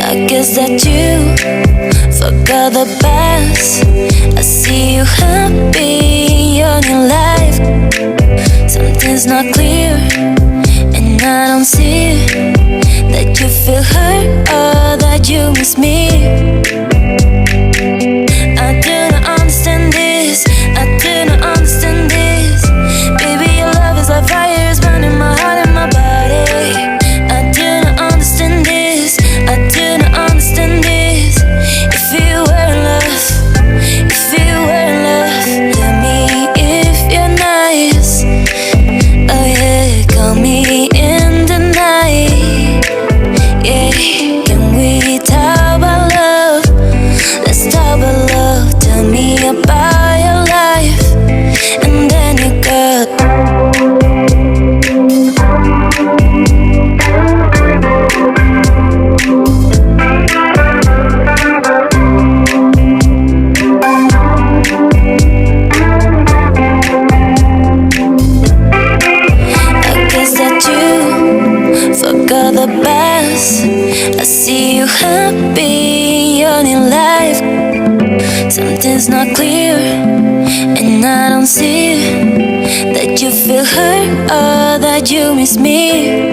I guess that you forgot the past. I see you happy in your new life. Something's not clear, and I don't see that you feel hurt or that you miss me. I do not understand this. I do not understand this. Baby, your love is like fire, it's burning my heart and my body. I do not understand this. I do not understand this. If you were in love, if you were in love, tell me if you're nice. Oh yeah, call me in the night. Yeah, can we talk about love? Let's talk about love. Tell me about your life, and then you got. Forgot the past. I see you happy in your new life. Something's not clear, and I don't see that you feel hurt or that you miss me.